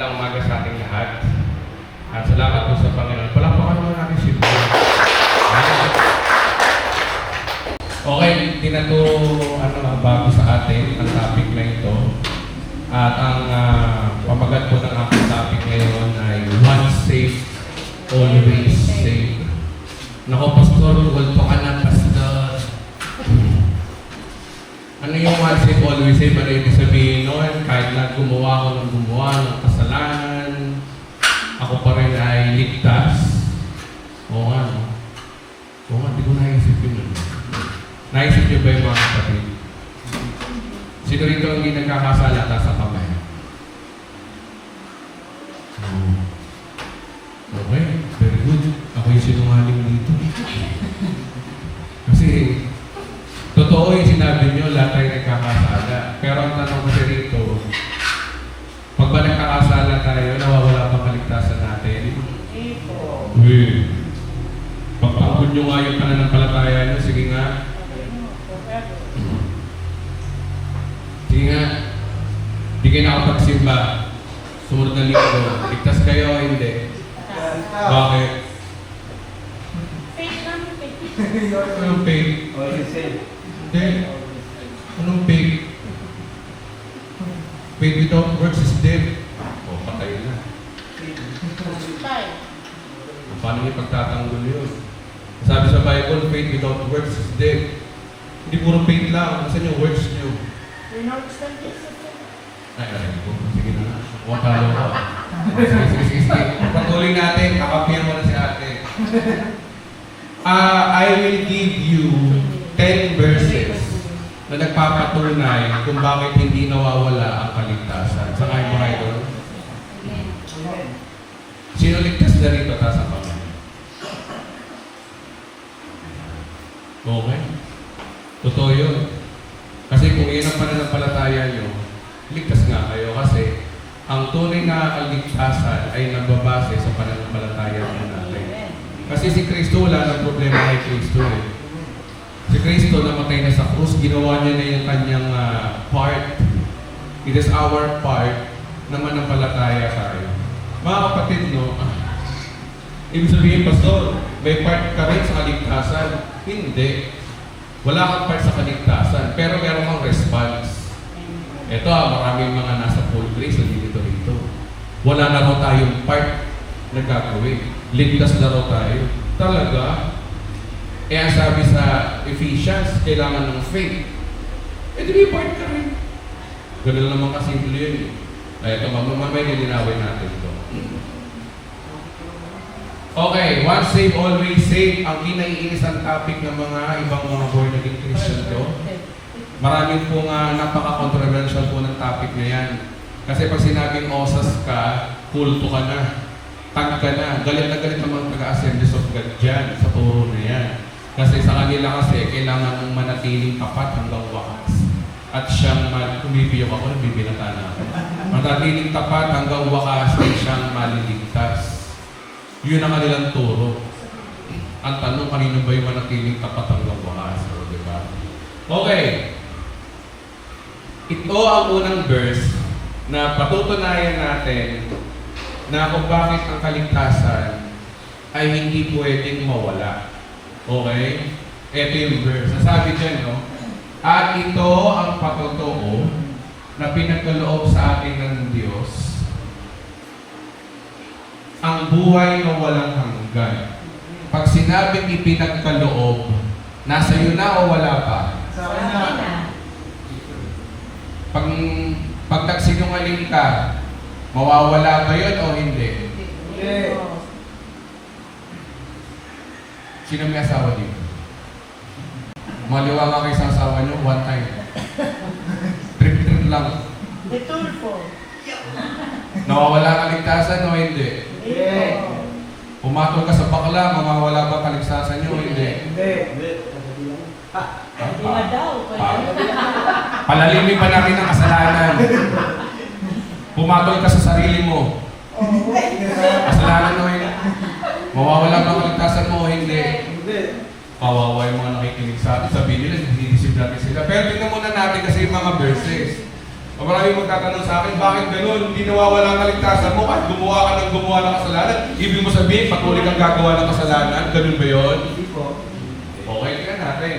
magandang umaga sa ating lahat. At salamat po sa Panginoon. Palakpakan naman natin si Lord. Okay, hindi na ito bago sa atin ang topic na ito. At ang pamagat po ng aking topic ngayon ay once saved, always saved. Nako, Pastor, walto ka na, Pastor. Ano yung once saved, always saved? Ano yung sabihin nun? Kahit na gumawa ko ng kasalanan, ako pa rin ay ligtas. Oo nga, no? Oo nga, di ko naisip yun. Naisip niyo ba yung mga kapatid? Sino rito ang hindi nagkakasalata sa kamay? Okay, very good. Ako yung sinungaling dito. Kasi, totoo yung sinabi niyo, lahat tayo nagkakasala. Pero ang tanong kasi rito, pag ba nagkakasala tayo, nawawala pa kaligtasan natin? Uy, pagpangkod nyo nga yung pananampalataya nyo, sige nga. Sige nga, di kayo nakapagsimba. Sumunod na linggo, ligtas kayo o hindi? Bakit? Faith lang, faith. Anong faith? Hindi. Anong faith? Faith without works is dead. O, patay na. Paano niyo pagtatanggol yun? Sabi sa Bible, faith without works is dead. Hindi puro faith lang. Saan yung works niyo? Ay, sige na. Huwag talo ko. Sige. Patuloy natin. Kakapihan mo na si ate. I will give you 10 verses na nagpapatunay kung bakit hindi nawawala ang kaligtasan. Sangayon mo kayo doon? Sino ligtas na rito? Taas ang kamay. Okay. Totoo yun. Kasi kung yun ang pananampalataya nyo, ligtas nga kayo kasi ang tunay na kaligtasan ay nagbabase sa pananampalataya mo natin. Kasi si Kristo, wala ng problema kay Kristo eh. Si Kristo namatay na sa krus, ginawa niya na yung kanyang part. It is our part na manampalataya tayo. Mga kapatid, no? Ibig sabihin, Pastor, may part ka rin sa kaligtasan. Hindi. Wala kang part sa kaligtasan, pero meron kang response. Ito, maraming mga nasa full grace, hindi rito. Wala na raw tayong part na gagawin. Ligtas na raw tayo. Talaga? Ang sabi sa Ephesians, kailangan ng faith. Di may part ka rin. Ganun naman kasimple yun eh. Ito, mamaya nilinawin natin ito. Okay, once saved, always saved. Ang kinaiinis ang topic ng mga ibang mga born-again Christian ko. Marami pong napaka-controversial po ng topic na yan. Kasi pag sinabing osas ka, kulto ka na, tag ka na, galit na galit ang mga taga-Assemblies of God dyan sa turo na yan. Kasi sa kanila kasi, kailangan ng manatiling tapat hanggang wakas. At siyang kumibiyok ako, bibilata na ako. Manatiling tapat hanggang wakas ay siyang maliligtas. Yun ang kanilang turo. Ang tanong, kanino ba yung manatiling tapat hanggang wakas? O, diba? Okay. Ito ang unang verse na patutunayan natin na kung bakit ang kaligtasan ay hindi pwedeng mawala. Okay? Ito yung verse. Sasabi dyan, no? At ito ang patotoo na pinagkaloob sa atin ng Diyos, ang buhay na walang hanggan. Pag sinabing ipinagkaloob, nasa iyo na o wala pa? Sa akin. Pag nagsinungaling ka, mawawala ba yun o hindi? Hindi. Sino may asawa dito? Maliwa ka kayo sa asawa nyo, one time. Trip lang. Detulfo. Nawawala kaligtasan o hindi? Hindi. Pumatol ka sa bakla, mawawala ba kaligtasan nyo o hindi? Hindi na daw. Palalimin pa natin ang kasalanan. Pumatol ka sa sarili mo. Kasalanan o hindi? Mawawala ba kaligtasan mo o hindi? Kawawa yung mga nakikinig sa atin. Sabihin nila, hindi natin sila. Pero tingnan muna natin kasi yung mga verses. Maraming magtatanong sa akin, bakit ganun? Hindi nawawala ang kaligtasan mo kahit gumawa ka ng gumawa ng kasalanan. Ibig mo sabihin, patuloy kang gagawa ng kasalanan. Ganun ba yun? Hindi po. Okay, tingnan natin.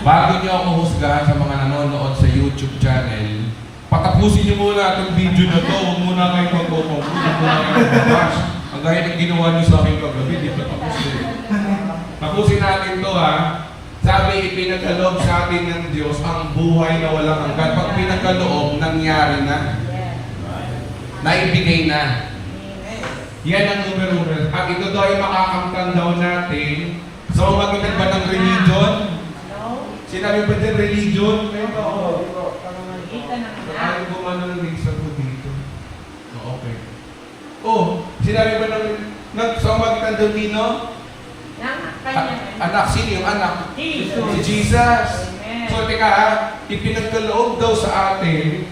Bago niyo ako husgahan sa mga nanonood sa YouTube channel, patapusin niyo muna itong video na to. Huwag muna kayong magpo-focus. Huwag muna kayong mag-bash. Ang gaya ng ginawa niyo sa akin kagabi, di ba tapos eh. Tapusin natin to ha. Sabi, ipinagkaloob sa atin ng Diyos ang buhay na walang hanggan. Pag pinagkaloob, nangyari na. Naibigay na. Yan ang numero. At ito daw ay makakamtan daw natin. So, magitan ba ng religion? Sinabi ba din religion? Pamamagitan ng anak. Ayaw gumano ng lisa po dito. Okay. Oh, sinabi ba ng so magitan daw dino? Anak, sino yung anak? Jesus. Si Jesus. Amen. So, teka ha, ipinagkaloob daw sa atin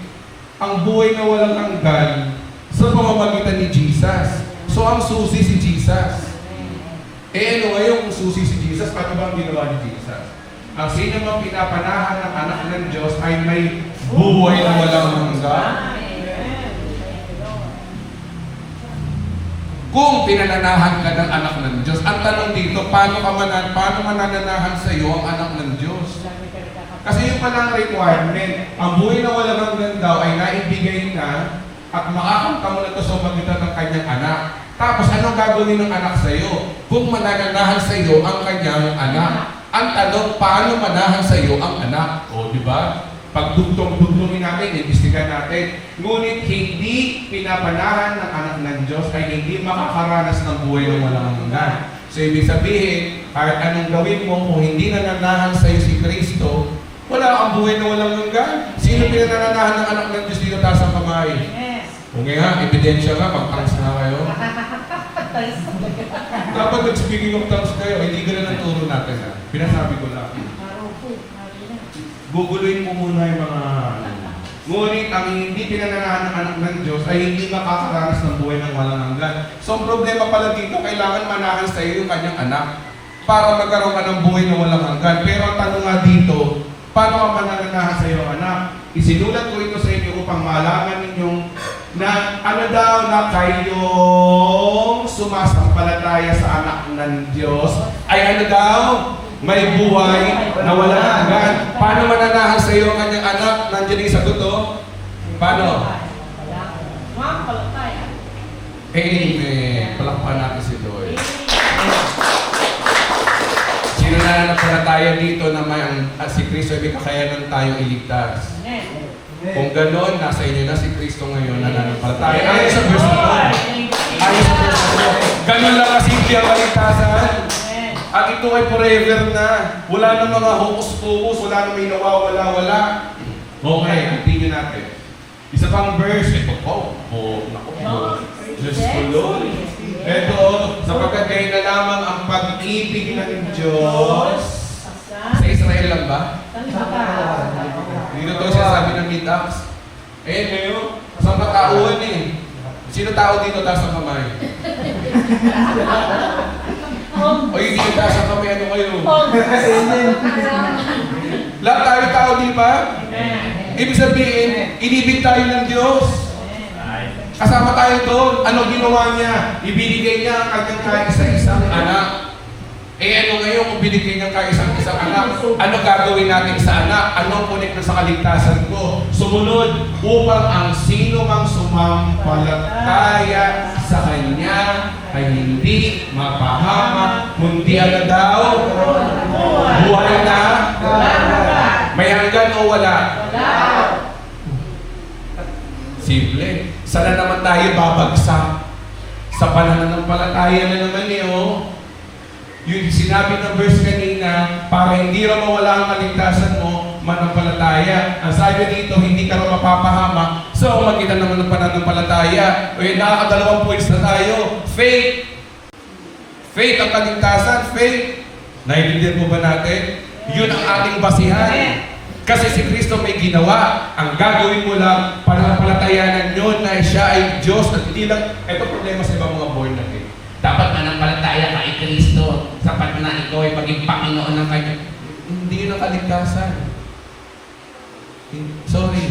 ang buhay na walang hanggan sa pamamagitan ni Jesus. So, ang susi si Jesus. Ano ngayon kung susi si Jesus? Paano ba ang ginawa ni Jesus? Ang sino mang pinapanahan ng anak ng Diyos ay may buhay na walang hanggan. Kung pinananahan ka ng anak ng Diyos, ang tanong dito, paano manananahan sa iyo ang anak ng Diyos? Kasi yung palang requirement, ang buhay na walang hanggan daw ay naibigay na at makakamta mo na ito sa magitan ng kanyang anak. Tapos anong gagawin ng anak sa iyo? Kung manananahan sa iyo ang kanyang anak. Ang tanong, paano manahan sa iyo ang anak? O, di ba? Pag dugtong-dugtongin natin, imbestigahan natin. Ngunit hindi pinapanahan ng anak ng Diyos ay hindi makakaranas ng buhay na walang hanggan. So, ibig sabihin, kahit anong gawin mo, kung hindi nananahan sa iyo si Kristo, wala kang buhay na walang hanggan. Sino pinananahan ng anak ng Diyos dito taas ang kamay? Yes. Kung nga, ebidensya ka, mag-tangs na kayo. Dapat nag-speaking of tongues kayo, hindi ganun ang turo natin ha. Pinasabi ko lang. Guguluhin mo muna yung mga ngunit ang hindi pinananahan ng anak ng Diyos ay hindi makakaranas ng buhay ng walang hanggan. So ang problema pala dito, kailangan manahan sa iyo yung kanyang anak para magkaroon ka ng buhay na walang hanggan. Pero ang tanong nga dito, paano ka manananahan sa iyo ang anak? Isinulat ko ito sa inyo upang malaman ninyong na ano daw na kayong sumasampalataya sa anak ng Diyos ay ano daw? May buhay na walang hanggan. Paano mananahan sa iyo ang kanyang anak? Nandiyan yung sagot to. Paano? Amen. Palakpakan natin si Lord. Sino na nananampalataya dito na may si Kristo ay may kakayanan tayong iligtas? Kung gano'n, nasa inyo na si Kristo ngayon na nananampalataya. Ayon sa verse na to. Ayon sa verse na to. Gano'n lang kasimple ang kaligtasan. At ito ay forever na. Wala na mga hokus-pokus, wala na may nawawala-wala. Okay, continue natin. Isa pang verse. Ito po. Naku po. Diyos ko Lord. Ito, sapagkat kayo na lamang ang pag-ibig ng Diyos. Sa Israel lang ba? Dito to siya sabi ng Mid-Acts. Ngayon, sa katauhan eh. Sino tao dito taas ang kamay? O hindi yung taas ang kamay, ano kayo? Lahat tayo tao, di ba? Ibig sabihin, inibig tayo ng Diyos. Kasama tayo doon. Ano ginawa niya? Ibinigay niya ang kanyang kaisa-isang anak. Ano ngayon kung binigay niya kaisang-isang anak? Ano gagawin natin sa anak? Anong connect na sa kaligtasan ko? Sumunod upang ang sino mang sumampalataya sa Kanya ay hindi mapahamak, kundi ano daw? Buhay na? May hanggan o wala? Simple. Sana naman tayo babagsak sa pananampalataya na naman yung sinabi ng verse kanina, para hindi raw mawala ang kaligtasan mo, manampalataya. Ang sabi dito, hindi ka raw mapapahamak. So, magkita naman ng pananampalataya. Nakakadalawang points na tayo. Faith. Faith ang kaligtasan. Faith. Naiintindihan po ba natin? Yun ang ating basihan. Kasi si Kristo may ginawa. Ang gagawin mo lang, pananampalatayanan yun na siya ay Diyos. At hindi lang, ito problema sa ibang mga born natin. Dapat manampalataya kay Kristo. Sapat na ikaw ay maging Panginoon ng kanya. Hindi yun ang kaligtasan. Sorry.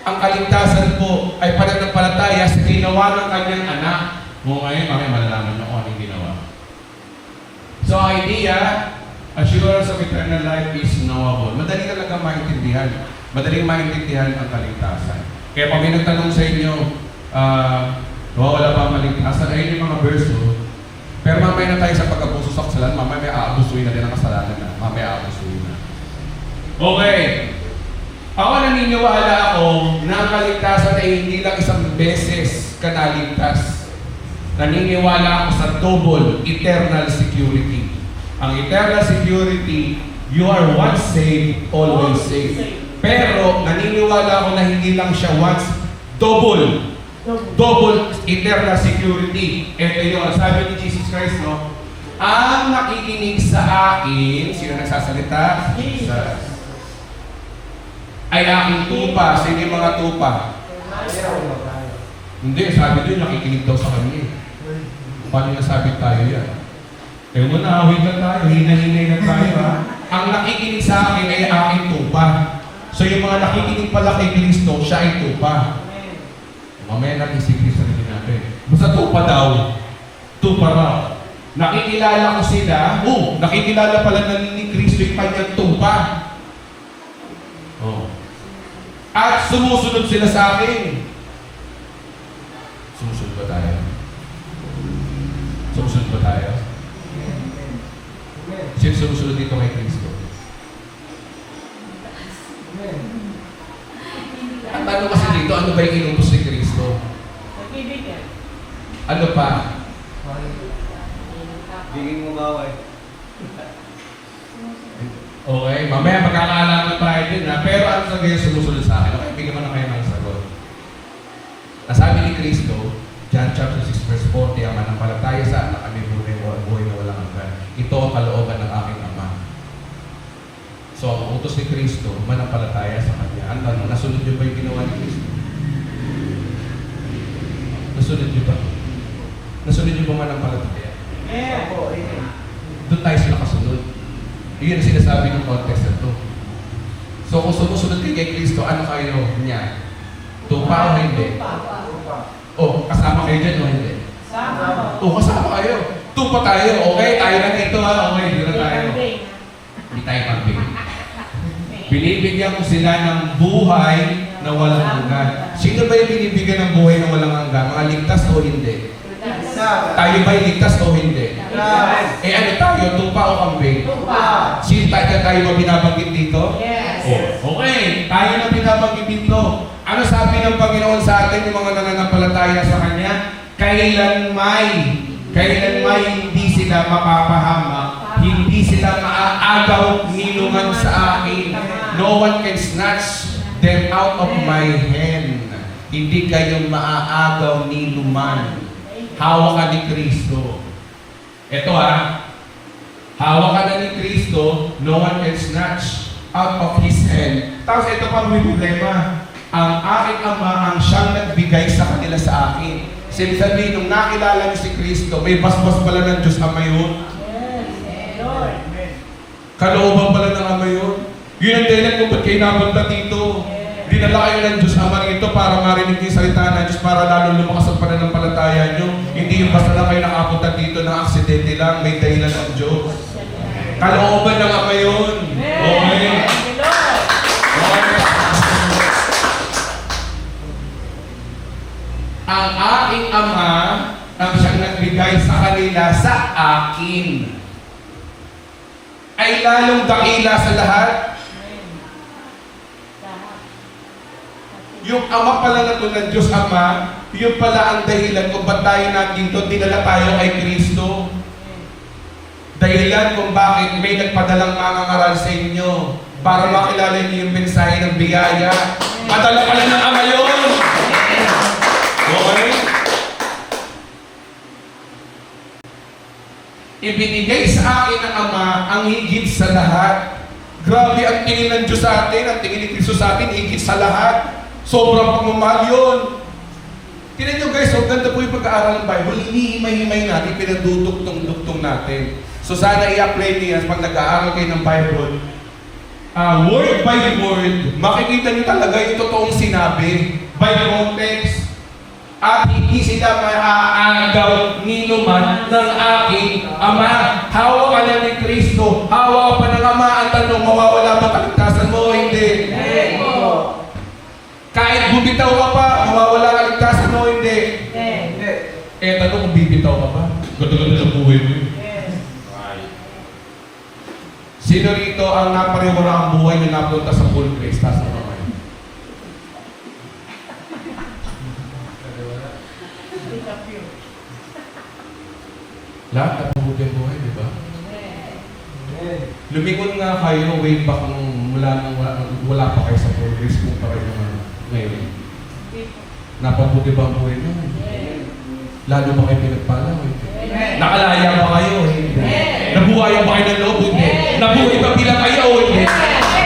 ang kaligtasan po ay pananampalataya sa ginawa ng kanyang anak. Kung ngayon, malalaman nyo kung anong ginawa. So, idea, assurance of eternal life is knowable. Madali talaga maintindihan. Madaling maintindihan ang kaligtasan. Kaya pag may nagtanong sa inyo, wala ba ang kaligtasan? Ayun yung mga verso. Pero mamaya na tayo sa pag-abuso sa kasalanan, mamaya may aabusuin na din ang kasalanan na. Mamaya aabusuin na. Okay. Ako naniniwala ako na ang kaligtasan ay hindi lang isang beses ka naligtas. Naniniwala ako sa double eternal security. Ang eternal security, you are once saved, always saved. Pero naniniwala ako na hindi lang siya once, double eternal security. Ito yung sabi ni Jesus Christ, no? Ang nakikinig sa akin, sino nagsasalita? Jesus. Ay aking tupa. Sino yung mga tupa? Hindi, sabi doon, nakikinig daw sa kanya. Paano nasabi tayo yan? Kaya mo na, wait lang tayo, hinahinay na tayo ha. Ang nakikinig sa akin ay aking tupa. So yung mga nakikinig pala kay Kristo, siya ay tupa. Mamaya natin si Kristo rin natin. Basta tupa daw. Tupa raw. Nakikilala ko sila. Nakikilala pala na ni Kristo yung kanyang tupa. At sumusunod sila sa akin. Sumusunod ba tayo? Sumusunod ba tayo? Sino sumusunod dito kay Kristo? Ang tanong kasi dito, ano ba yung inutos ni Kristo? Ano pa? Biging mo bawal. Okay, mamaya magkakaalaman tayo din ha. Pero ano sa ganyan sumusunod sa akin? Okay, bigyan ko na kayo ng sagot. Nasabi ni Kristo, John chapter 6 verse 40, ang manampalataya sa anak kami buhay na walang hanggan. Ito ang kalooban ng aking Ama. So, ang utos ni Kristo, manampalataya sa Kanya. Ang tanong, nasunod niyo ba yung ginawa ni Kristo? Nasunod niyo ba? Nasunod niyo ba manampalataya? Doon tayo sila kasunod. Iyon ang sinasabi ng context na ito. So, kung sumusunod kayo kay Kristo, ano kayo niya? Tupa o hindi? Kasama kayo dyan o hindi? Kasama kayo. Tupa tayo. Okay, tayo na dito ha. Okay, dito na tayo. Hindi tayo pambing. Binibigyan ko sila ng buhay na walang hanggan. Sino ba yung binibigyan ng buhay na walang hanggan? Mga ligtas o hindi? Tayo ba yung ligtas o hindi? Ano tayo? Tupa o kambing? Sino tayo ba binabanggit dito? Yes. Okay, tayo na binabanggit dito. Ano sabi ng Panginoon sa atin, yung mga nananampalataya sa Kanya? Kailanmay hindi sila mapapahamak, hindi sila maaagaw nilungan sa akin. No one can snatch them out of my hand. Hindi kayo maaagaw niluman. Hawak ka ni Kristo. Ito hawak ka na ni Kristo, no one can snatch out of His hand. Tapos ito pa may problema. Ang aking Ama ang siyang nagbigay sa kanila sa akin. Sabihin, nung nakilala niyo si Kristo, may basbas pala ng Diyos Ama yun. Kalooban pala ng Ama yun. Yun ang dahilan kung ba't kayo napunta dito. Dinala kayo ng Diyos Ama rito para marinig yung salita ng Diyos, para lalo lumakas ang pananampalataya nyo. Hindi yung basta lang kayo nakapunta dito na aksidente lang, may dahilan ng Diyos. Kalooban ng Ama yun. Okay. Ang aking Ama ang siyang nagbigay sa kanila sa akin ay lalong dakila sa lahat. Yung Ama pala na ito ng Diyos Ama, yun pala ang dahilan kung ba't tayo nandito, dinala tayo kay Kristo. Dahilan kung bakit may nagpadalang mangangaral sa inyo para makilala niyo yung mensahe ng biyaya. Padala pala ng Ama yun! Okay? Ibinigay sa akin ng Ama ang higit sa lahat. Grabe ang tingin ng Diyos sa atin, ang tingin ni Kristo sa atin, higit sa lahat. Sobrang pagmamahal yun. Tingnan nyo guys, so ganda po yung pag-aaral ng Bible, hinihimay-himay natin, pinagduduktong-duktong natin. So sana i-apply niyo yan pag nag-aaral kayo ng Bible. word by word, makikita niyo talaga yung totoong sinabi by context. At hindi sila maaagaw ni numan ng aking Ama. Hawak ka na ni Kristo, hawak pa ng Ama. Ang tanong, mawawala ba kaligtasan mo o hindi? Kahit bumitaw ka pa, mawawala kaligtasan mo o hindi? Tanong kung bibitaw ka pa. Ganda-ganda ng buhay mo yun. Sino rito ang napariwara ang buhay na napunta sa full grace? Taas na kamay. Lahat napabuti ang buhay, di ba? Lumingon nga kayo way back nung wala pa kayo sa full grace kung pa kayo ngayon. Napabuti ba ang buhay nyo? Lalo ba kayo pinagpala? Nakalaya ba kayo? Hindi. Nabuhayan ba kayo ng loob? Hindi. Nabuhay ba bilang kayo? Hindi.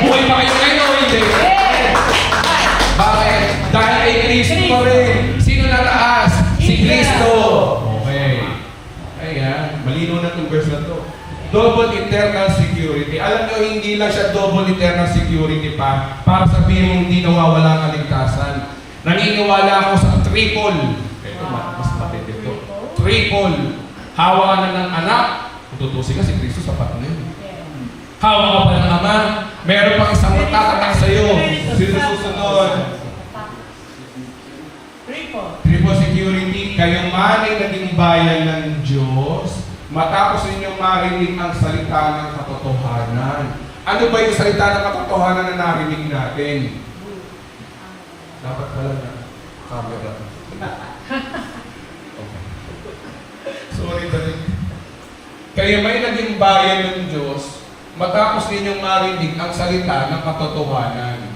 Buhay ba kayo ngayon? Hindi. Bakit? Dahil ay Kristo pa rin. Sino nataas? Si Kristo. Okay. Ayan. Malino na itong verse na to. Double eternal security. Alam nyo, hindi lang siya double eternal security pa para sabihin mong hindi nawawala ang kaligtasan. Naniniwala ako sa triple. Ito, mas matindi ito. Triple. Hawa ka na ng anak. Kung tutusin ka, si Kristo sapat na yun. Hawa ka pa ng Ama. Meron pang isang matatatak sa'yo. Sino susunod? Triple security. Kayong man ay naging bayan ng Diyos matapos ninyong marinig ang salita ng katotohanan. Ano ba yung salita ng katotohanan na narinig natin? Dapat pala na camera. Okay. Sorry, balik. Kayo may naging bayan ng Diyos matapos ninyong marinig ang salita ng katotohanan.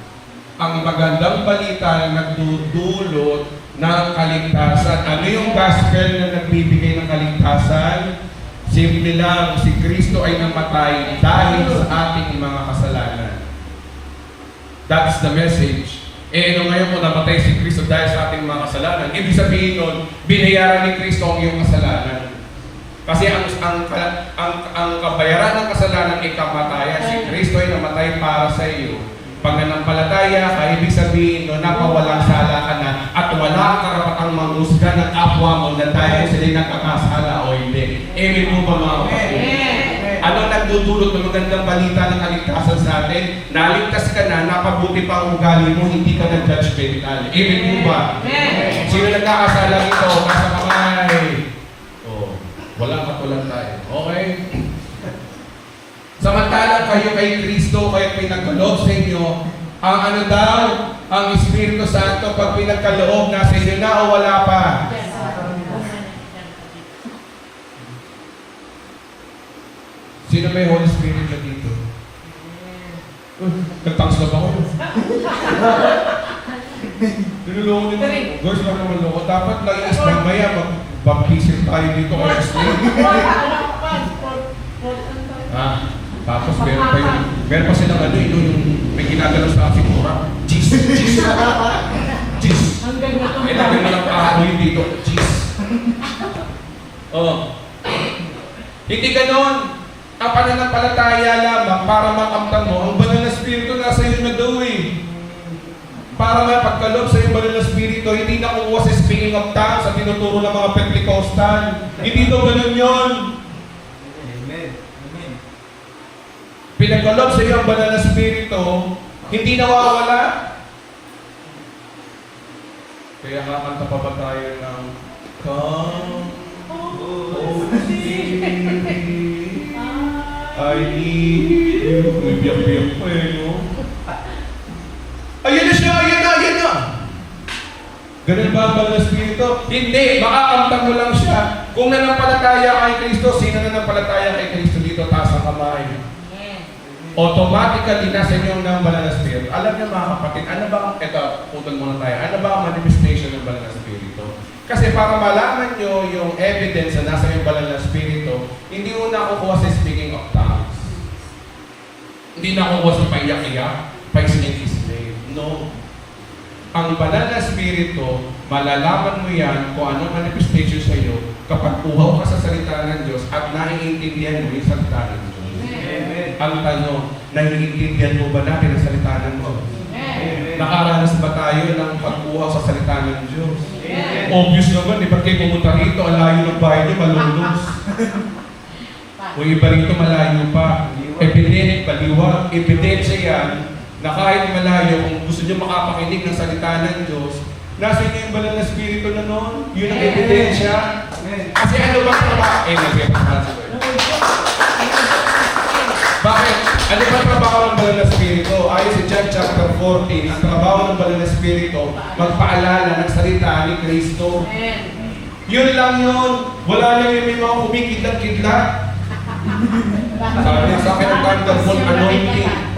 Ang magandang balita na nagdudulot ng kaligtasan. Ano yung gospel na nagbibigay ng kaligtasan? Simple lang, si Kristo ay namatay dahil sa ating mga kasalanan. That's the message. Ano ngayon kung namatay si Kristo dahil sa ating mga kasalanan? Ibig sabihin nun, binayaran ni Kristo ang iyong kasalanan. Kasi ang kabayaran ng kasalanan ay kamatayan. Si Kristo ay namatay para sa iyo. Pag nanampalataya ka, ibig sabihin nun, napawalang sala ka na at wala kang karapatang mangusga ng kapwa mo na dahil sila nagkakasala o hindi. Amen mo ba mga kapatid? Ano nagdudulot ng magandang balita ng kaligtasan sa atin? Naligtas ka na, napabuti pa ang ugali mo, hindi ka nag-judgmental. Amen mo ba? Sino nagkakasala dito? Nasa kamay. Oh, walang katulan tayo. Okay? Samantalang kayo kay Kristo, kayo pinagkaloob sa inyo, ang ano daw, ang Espiritu Santo, pag pinagkaloob, nasa inyo na o wala pa? Sino may Holy Spirit na dito? Nagtangs na ba ko? Tinulungan nito. Girls, wag naman loko. Dapat lang is mamaya mag-baptism tayo dito kay Muslim. Tapos meron pa silang ano, yung may ginagalaw sa asikura. Jeez. Eh, lagyan mo lang pahaboy dito. Jeez. Oh. Hindi ganon. Ang pananampalataya lamang para makamtan mo, ang banal na spirito nasa iyo na daw eh. Para may pagkalob sa iyong banal na spirito, hindi nakukuha sa speaking of tongues sa tinuturo ng mga Pentecostal. Hindi daw ganon yun. Pinagkalob sa iyo ang banal na spirito, hindi nawawala. Kaya kakanta pa ba tayo ng Come, Holy Spirit, I need you. May biyak-biyak pa eh, no? Ayan na siya! Ayan na! Ganun ba ang banal na spirito? Hindi! Makakamtang mo lang siya. Kung nanampalataya kay Kristo, sino nanampalataya kay Kristo dito? Taas ang kamay. Automatically nasa inyo ng banal na spirito. Alam niyo mga kapatid, ano ba ang, ito, putan muna tayo, ano ba ang manifestation ng banal na spirito? Kasi para malaman nyo yung evidence na nasa yung banal na spirito, hindi mo nakukuha sa speaking of tongues. Hindi nakukuha sa paiyak-iyak, pa-slave. No. Ang banal na spirito, malalaman mo yan kung anong manifestation sa iyo kapag uhaw ka sa salita ng Diyos at naiintindihan mo yung salita ng Diyos. Amen. ang tanong, naiintindihan mo ba natin ang salita ng Diyos? Amen. Nakaranas ba tayo ng pag-uhaw sa salita ng Diyos? Amen. Obvious naman, di ba't kayo pumunta rito, ang layo ng bahay niyo, malulus. Kung iba rito, malayo pa. Evident, baliwag, ebidensya yan, na kahit malayo, kung gusto niyo makapakinig ng salita ng Diyos, nasa inyo yung banal na spirito na noon, yun ang ebidensya. Kasi ano ba trabaho? Bakit? Ano ba trabaho ng banal na spirito? Ayon sa John chapter 14, ang trabaho ng banal na spirito, magpaalala ng salita ni Kristo. Yun lang yun. Wala lang yung may mga kumikidlat-kidlat. Sabi niya sa akin ang wonderful anointing.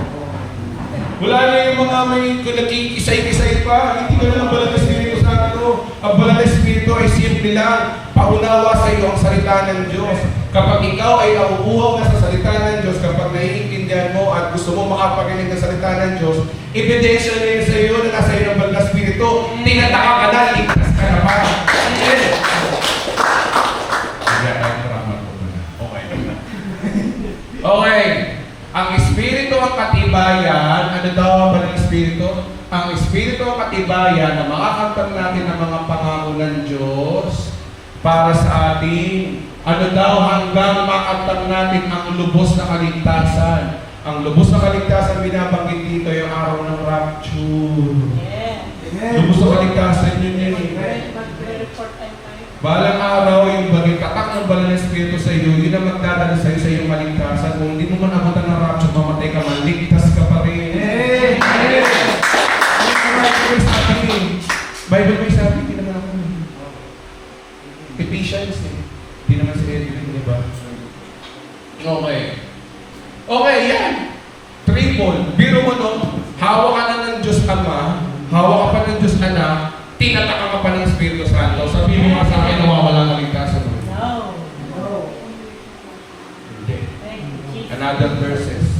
Wala na yung mga may nakikisay-kisay pa. Hindi ko na lang banal na spirito sa ano. Ang banal na spirito ay simple lang. Paunawa sa iyo ang salita ng Diyos. Kapag ikaw ay nauuhaw na sa salita ng Diyos, kapag naiintindihan mo at gusto mo makapakinig ng salita ng Diyos, ebidensya na yun sa iyo na nasa iyo ang banal na spirito. Tinataka ka na, ligtas ka na pa. Okay. Ang Espiritu ang katibayan. Ano daw ang banal Espiritu? Ang Espiritu ang katibayan na makakamtan natin ang mga pangako ng Diyos para sa atin. Ano daw hanggang makamtan natin ang lubos na kaligtasan. Ang lubos na kaligtasan binabanggit dito yung araw ng rapture. Lubos na kaligtasan yun yun. Balang araw, yung bagay katak ng banal na Espiritu sa iyo, yun ang magdadala sa iyo sa iyong kaligtasan. Kung hindi mo man abutan ng rapture, mamatay ka man, ligtas ka pa rin. Bible may sabi, hindi naman ako. Ephesians eh. Hindi naman si Edwin, di ba? Okay. Okay, yan. Triple. Biro mo no, hawak ka na ng Diyos Ama, hawak ka pa ng Diyos Anak, tinataka ka pa ng Espiritu Santo. Sabi mo nga sa akin, nawawala ng ligtasan mo. Hindi. Another verses.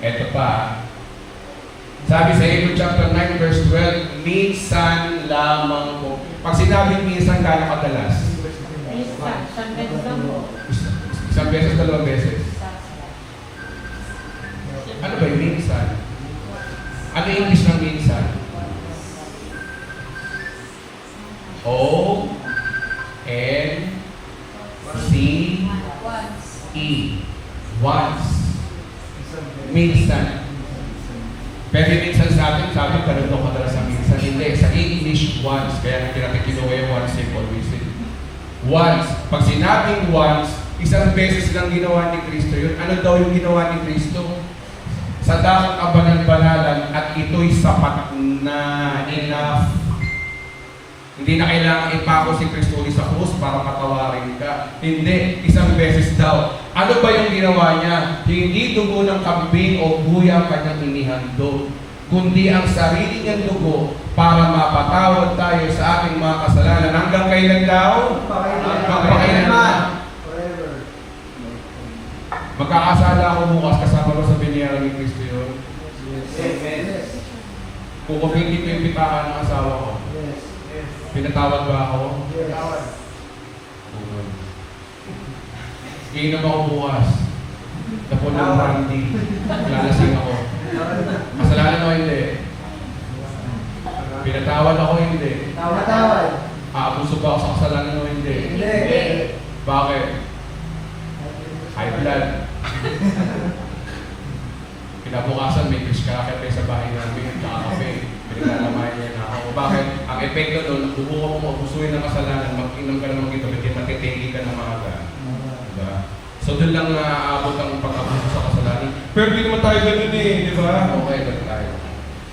Ito pa. Sabi sa Hebrews chapter 9 verse 12, minsan lamang po. Pag sinabing minsan, gano'ng kadalas? Isang beses, dalawang beses. Ano ba yung minsan? Ano yung English ng minsan? O-N-C-E. Once. Minsan. Pero minsan sa atin, sabi ka rin doon kadalas sa minsan. Hindi. Sa English, once. Kaya natin kinuha yung once and always. Once. Pag sinabing once, isang beses lang ginawa ni Kristo yun. Ano daw yung ginawa ni Kristo? Sa dakong kabanan-banalan at ito'y sapat na enough. Hindi na kailangan ipako si Kristo sa krus para patawarin ka. Hindi. Isang beses daw. Ano ba yung ginawa niya? Hindi dugo ng kambing o buya ang kanyang inihandog, kundi ang sarili niyang dugo para mapatawad tayo sa ating mga kasalanan. Hanggang kailan daw? Magpakailanman. Magkakasala ako bukas kasama ko sa biniyaran ni Kristo yun. Kung hindi ko yung pitahan ng asawa ko, pinatawad ba ako? Iinom ako bukas. Tapos ng brandy. Lalasing ako. Kasalanan o hindi? Pinatawad ako hindi? Aabuso ba ako sa kasalanan o hindi? Bakit? High blood. Kinabukasan may fish cracker sa bahay namin. Kakape. Pinaglalamayan niya na ako. Bakit? Ang epekto doon, bubuo mo mabusuin ng kasalanan, mag-inom ka naman ito, hindi matitindi ka ng maaga. Diba? So doon lang naaabot ang pag-abuso sa kasalanan. Pero hindi naman tayo ganun eh, di ba? Okay, ganun tayo.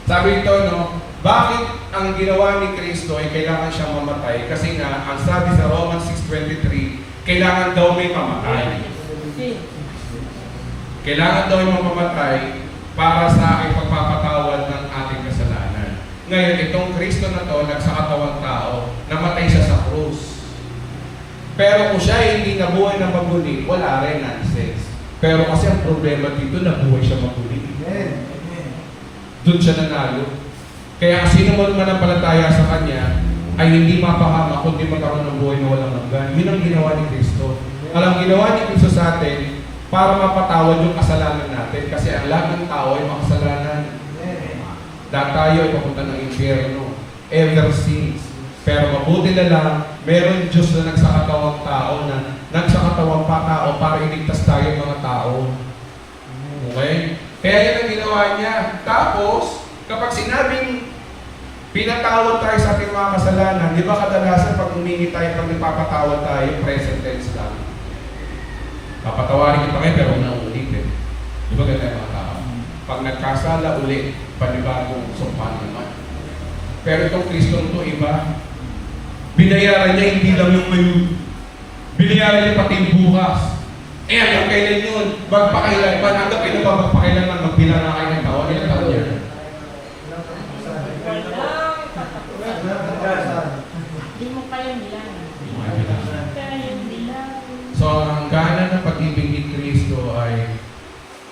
Sabi ito, no, bakit ang ginawa ni Kristo ay kailangan siyang mamatay? Kasi nga, ang sabi sa Romans 6:23, kailangan daw may mamatay. Kailangan daw may mamamatay para sa aking pagpapatawad ng ating kasalanan. Ngayon, itong Kristo na to, nagsakatawang tao, namatay siya sa krus. Pero kung siya hindi nabuhay ng maguli, wala rin nonsense. Pero kasi ang problema dito, nabuhay siya maguli. Doon siya nanalo. Kaya sino man manampalataya sa Kanya, ay hindi mapahama, kundi magkaroon ng buhay na walang hanggan. Yun ang ginawa ni Kristo. Alam, ginawa ni Kristo sa atin para mapatawad yung kasalanan natin. Kasi ang lahat ng tao ay makasalanan. Dahil tayo ay papunta ng impyerno. Ever since. Pero mabuti na lang, meron Diyos na nagsakatawang tao na nagsakatawang pa tao para iligtas tayo mga tao. Okay? Kaya yan ang ginawa niya. Tapos, kapag sinabing pinatawad tayo sa ating mga kasalanan, di ba kadalasan pag humingi tayo, pag nagpapatawad tayo, present tense lang. Papatawarin kita ngayon pero huwag na ulitin. Di ba ganyan mga tao? Pag nagkasala ulit, panibagong sumpan naman. Pero itong Kristong to iba. Binayaran niya hindi lang yung ngayon. Binayaran niya pati yung bukas. Eh, hanggang kailan yun? Magpakailanman. Hanggang kailan ba magpakailanman? Magbilang na kayo ng taon. Ilang taon niya? Hindi mo kayang bilang. Kayang bilang. So, ang gana ng pag-ibig ni Kristo ay,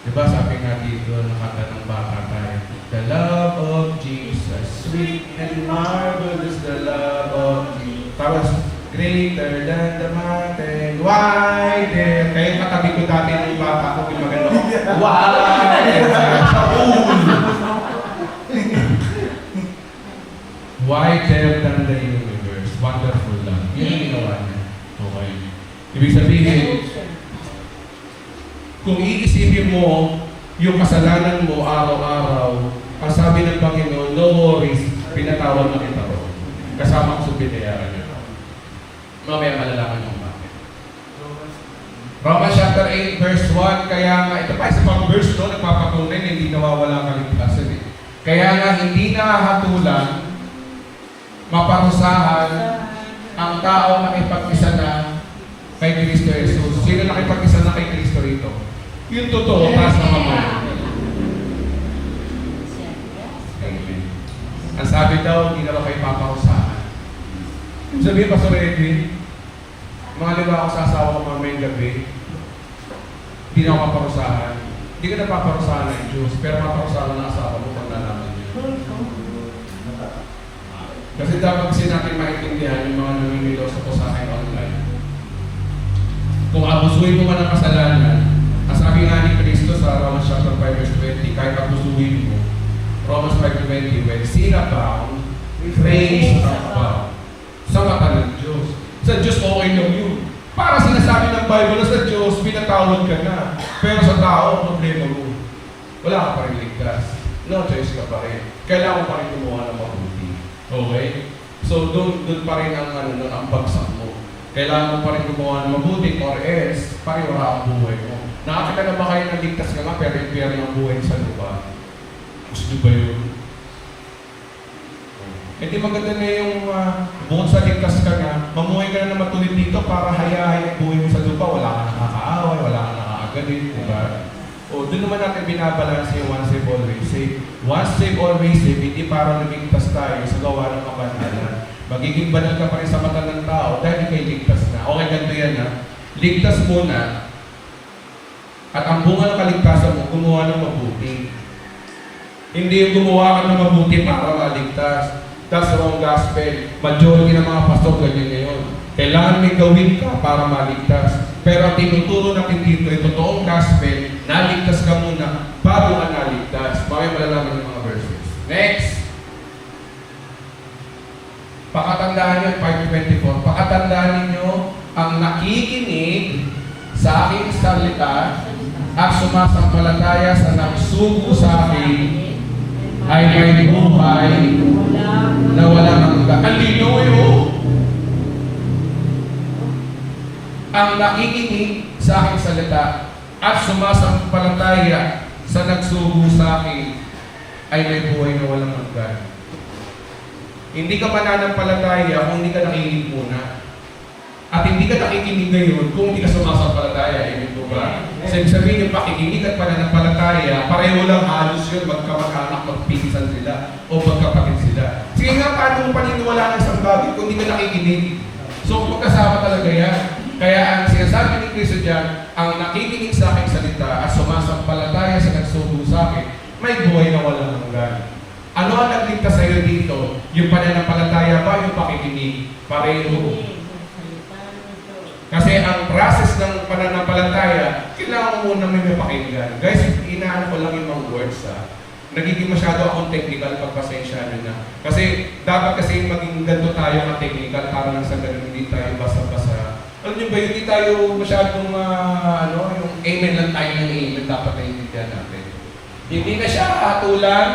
di ba sabi nga dito, nakata ng baka tayo, the love of Jesus, sweet and marvelous the love of Jesus. Tapos, greater than the mountain, wider. Kaya katabi ko dati ng bata ko, yung maganda ko, wider sa pool. Wider than the universe. Wonderful lang. Yun ang ginawa niya. Okay. Ibig sabihin, kung iisipin mo yung kasalanan mo araw-araw, ang sabi ng Panginoon, no worries, pinatawad na kita ro. Kasama ko sa binayaran niya. Mamaya malalaman yung bakit. Romans chapter 8 verse 1, kaya nga, ito pa isa pang verse no, nagpapatunay na hindi nawawala ang kaligtasan eh. Kaya nga hindi nahahatulan, maparusahan ang tao na ipag-isa na kay Kristo Jesus. Sino nakipag-isa na kay Kristo rito? Yung totoo, taas na mamaya. Amen. Ang sabi daw, hindi na ba kayo paparusahan? Sabihin, Pastor Edwin, mga liba ako sa asawa ko mamayang gabi, hindi na ako paparusahan. Hindi ka na paparusahan ng Diyos, pero paparusahan ng asawa mo pag nalaman niyo. Kasi dapat kasi natin maintindihan yung mga namimiloso ko sa akin online. Kung abusuhin mo man ang kasalanan, ang sabi nga ni Kristo sa Romans chapter 5 verse 20, kahit abusuhin mo, Romans 5:20, when sin abound, grace abound. Sa mata ng Diyos. Sa Diyos okay lang yun. Para sinasabi ng Bible na sa Diyos, pinatawad ka na. Pero sa tao, problema mo. Wala ka pa rin ligtas. No choice ka pa rin. Kailangan mo pa rin kumuha ng mabuti. Okay? So, doon pa rin ang bagsak mo. Kailangan mo pa rin gumawa ng mabuti or else, pariwara ang buhay mo. Nakakita na ba kayo na ligtas ka nga pero impyerno ang buhay sa lupa? Gusto ba yun? Eh di maganda na yung bukod sa ligtas ka nga, mamuhay ka na na matuloy dito para hayahay ang buhay mo sa lupa. Wala ka nakakaaway, wala ka nakakagalit, diba? O doon naman natin binabalance yung once save, always save. Once save, always save, hindi para lumigtas tayo sa gawa ng kabanalan. Magiging banal ka pa rin sa mata ng tao dahil ikay ligtas na. Okay, ganito yan ha. Ligtas muna. At ang bunga ng kaligtasan mo, gumawa ng mabuti. Hindi yung gumawa ka ng mabuti para maligtas. That's wrong gospel. Majority ng mga pastor ganyan ngayon. Kailangan may gawin ka para maligtas. Pero ang tinuturo natin dito, yung totoong gospel, naligtas ka muna bago ka naligtas. Bakit malalaman yung mga verses? Next! Pakatandaan nyo, 5:24, pakatandaan ninyo ang nakikinig sa aking salita at sumasampalataya sa nagsugo sa akin ay may buhay na walang hanggan. Ang lino yun! Ang nakikinig sa aking salita at sumasampalataya sa nagsugo sa akin ay may buhay na walang hanggan. Hindi ka mananampalataya kung hindi ka nakikinig muna. At hindi ka nakikinig ngayon kung hindi ka sumasampalataya. Ibig ko ba? Sabi sabihin yung pakikinig at pananampalataya, pareho lang halos yun, magkamag-anak, magpinsan sila, o magkapatid sila. Sige nga, paano mo paniniwala ng isang bagay kung hindi ka nakikinig? So, magkasama talaga yan. Kaya ang sinasabi ni Kristo dyan, ang nakikinig sa aking salita at sumasampalataya sa nagsugo sa akin, may buhay na walang hanggan. Ano ang nagligtas sa iyo dito? Yung pananampalataya ba, yung pakikinig? Pareho. Kasi ang process ng pananampalataya, kailangan mo muna may mapakinggan. Guys, inaano ko lang yung mga words nagiging masyado akong technical, pagpasensya nyo na. Kasi dapat kasi maging ganito tayo ka-technical para lang sa ganun, hindi tayo basa-basa. Alam nyo ba, hindi tayo masyadong, yung amen lang tayo ng amen, dapat naiintindihan natin. Hindi na siya hatulan.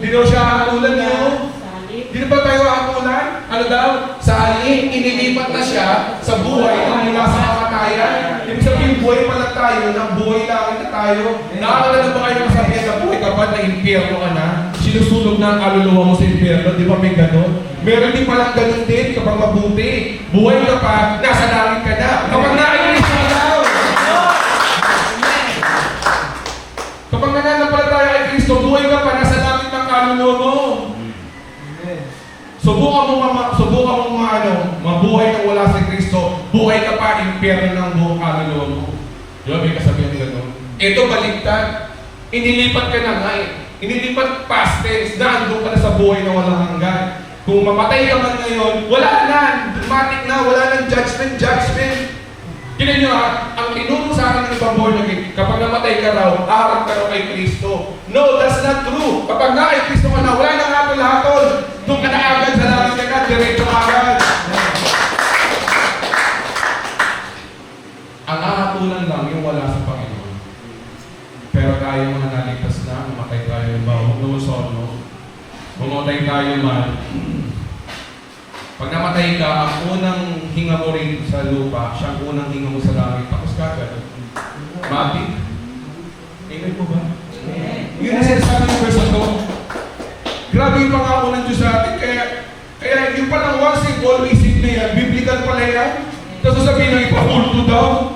Hindi daw siya hatulan nyo. Hindi na ba tayo hatulan? Ano daw? Sa halin, inilipat na siya sa buhay na mula sa kamatayan. Ibig sabihin, buhay pala tayo, na buhay lang na tayo. Nakakala na ba kayo masabihan na buhay kapag na impyerno ka na? Sinusunog na ang kaluluwa mo sa impyerno, di ba may gano'n? Meron din palang gano'n din kapag mabuti. Buhay ka pa, nasa langit ka na. Kapag nainis ka daw. Kapag nananampalataya kay Kristo, buhay ka pa, nasa langit ng kaluluwa mo. Subukan mo mabuhay nang wala si Kristo, buhay ka pa, impyerno ng buong kaluluwa mo. Di ba may kasabihan gano'n? Ito baligtad. Inilipat ka na nga Inilipat past tense, naandun ka na sa buhay na walang hanggan. Kung mamatay ka man ngayon, wala na, dramatic na, wala nang judgment. Tignan nyo ang tinuro sa akin ng ibang born again, kapag namatay ka raw, harap ka raw kay Kristo. No, that's not true. Kapag na kay Kristo ka na, wala nang hatol-hatol. Doon ka na agad sa langit ka na, diretso agad. Ang ahatulan lang yung wala sa Panginoon. Pero tayo mga naligtas na, mamatay tayo ba? Huwag naman sorno. Mamatay tayo man. Pag namatay ka, ang unang hinga mo rin sa lupa, siya ang unang hinga mo sa langit. Tapos kagad. Mati. Amen po ba? Yun ang sinasabi ng verse na to. Grabe yung pangako ng Diyos sa atin. Kaya yung palang once and always it na yan, biblical pala yan. Tapos sabihin ng ipahulto daw.